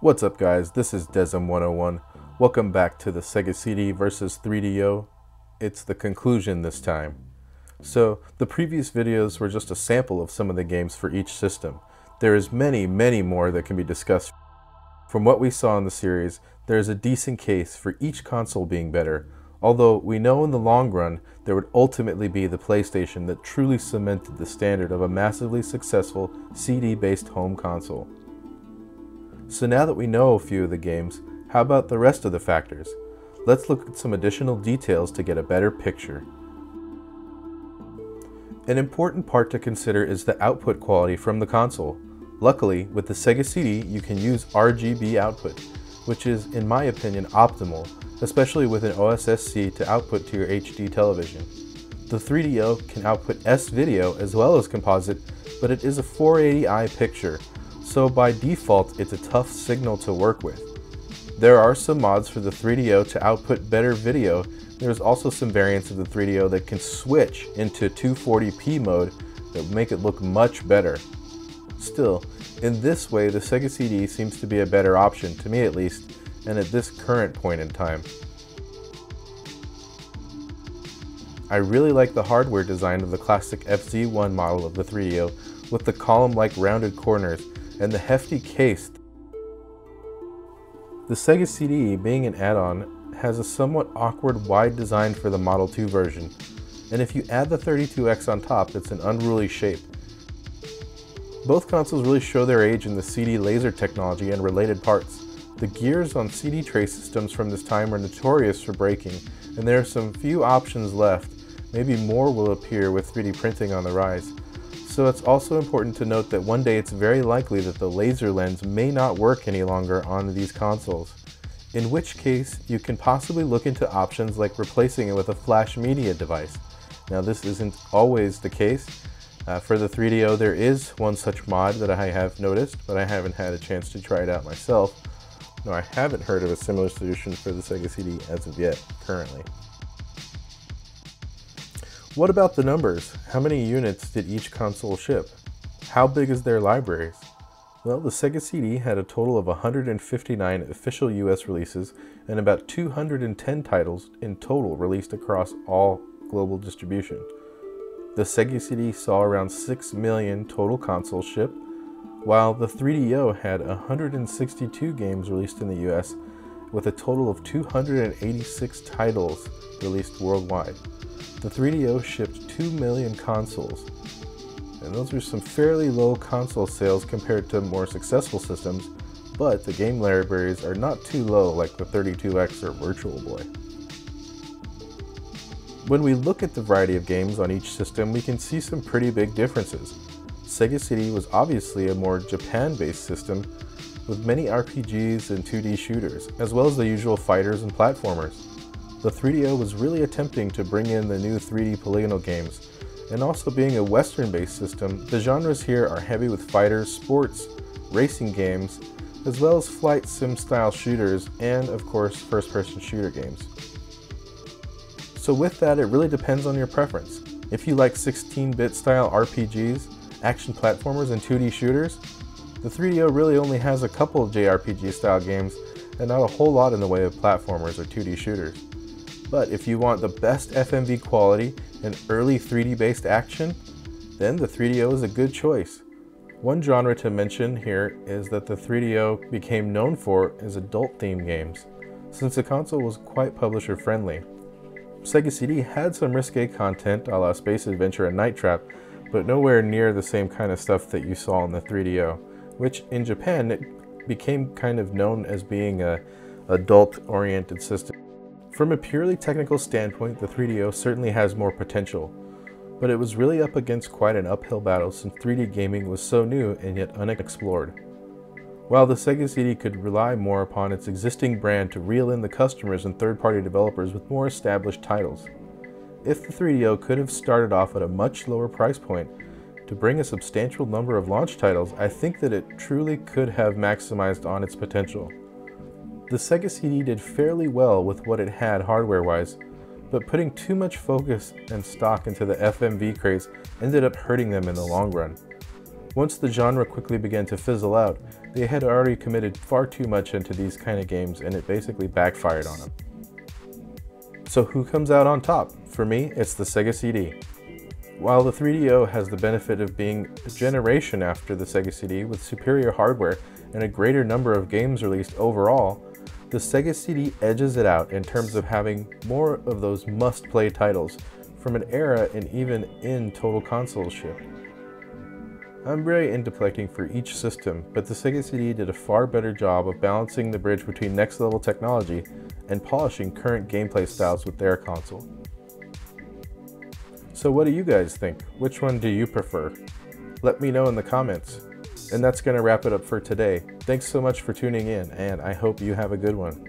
What's up guys, this is Desm101. Welcome back to the Sega CD versus 3DO. It's the conclusion this time. So, the previous videos were just a sample of some of the games for each system. There is many more that can be discussed. From what we saw in the series, there is a decent case for each console being better, although we know in the long run there would ultimately be the PlayStation that truly cemented the standard of a massively successful CD-based home console. So now that we know a few of the games, how about the rest of the factors? Let's look at some additional details to get a better picture. An important part to consider is the output quality from the console. Luckily, with the Sega CD, you can use RGB output, which is, in my opinion, optimal, especially with an OSS-C to output to your HD television. The 3DO can output S-video as well as composite, but it is a 480i picture, so by default it's a tough signal to work with. There are some mods for the 3DO to output better video. There's also some variants of the 3DO that can switch into 240p mode that make it look much better. Still, in this way the Sega CD seems to be a better option, to me at least, and at this current point in time. I really like the hardware design of the classic FZ1 model of the 3DO with the column-like rounded corners and the hefty case. The Sega CD, being an add-on, has a somewhat awkward wide design for the Model 2 version, and if you add the 32X on top, it's an unruly shape. Both consoles really show their age in the CD laser technology and related parts. The gears on CD tray systems from this time are notorious for breaking, and there are some few options left. Maybe more will appear with 3D printing on the rise. So it's also important to note that one day it's very likely that the laser lens may not work any longer on these consoles, in which case you can possibly look into options like replacing it with a flash media device. Now this isn't always the case. For the 3DO there is one such mod that I have noticed, but I haven't had a chance to try it out myself. No, I haven't heard of a similar solution for the Sega CD as of yet, currently. What about the numbers? How many units did each console ship? How big is their libraries? Well, the Sega CD had a total of 159 official US releases and about 210 titles in total released across all global distribution. The Sega CD saw around 6 million total consoles shipped, while the 3DO had 162 games released in the US with a total of 286 titles released worldwide. The 3DO shipped 2 million consoles, and those are some fairly low console sales compared to more successful systems, but the game libraries are not too low like the 32X or Virtual Boy. When we look at the variety of games on each system, we can see some pretty big differences. Sega CD was obviously a more Japan-based system with many RPGs and 2D shooters, as well as the usual fighters and platformers. The 3DO was really attempting to bring in the new 3D polygonal games, and also being a Western-based system, the genres here are heavy with fighters, sports, racing games, as well as flight sim-style shooters, and of course first-person shooter games. So with that, it really depends on your preference. If you like 16-bit style RPGs, action platformers, and 2D shooters, the 3DO really only has a couple of JRPG style games and not a whole lot in the way of platformers or 2D shooters. But if you want the best FMV quality and early 3D based action, then the 3DO is a good choice. One genre to mention here is that the 3DO became known for is adult themed games, since the console was quite publisher friendly. Sega CD had some risque content a la Space Adventure and Night Trap, but nowhere near the same kind of stuff that you saw in the 3DO, which in Japan it became kind of known as being a adult-oriented system. From a purely technical standpoint, the 3DO certainly has more potential, but it was really up against quite an uphill battle since 3D gaming was so new and yet unexplored. While the Sega CD could rely more upon its existing brand to reel in the customers and third-party developers with more established titles. If the 3DO could have started off at a much lower price point to bring a substantial number of launch titles, I think that it truly could have maximized on its potential. The Sega CD did fairly well with what it had hardware-wise, but putting too much focus and stock into the FMV craze ended up hurting them in the long run. Once the genre quickly began to fizzle out, they had already committed far too much into these kind of games and it basically backfired on them. So who comes out on top? For me, it's the Sega CD. While the 3DO has the benefit of being a generation after the Sega CD with superior hardware and a greater number of games released overall, the Sega CD edges it out in terms of having more of those must-play titles from an era and even in total consoleship. I'm very into collecting for each system, but the Sega CD did a far better job of balancing the bridge between next-level technology and polishing current gameplay styles with their console. So what do you guys think? Which one do you prefer? Let me know in the comments. And that's going to wrap it up for today. Thanks so much for tuning in, and I hope you have a good one.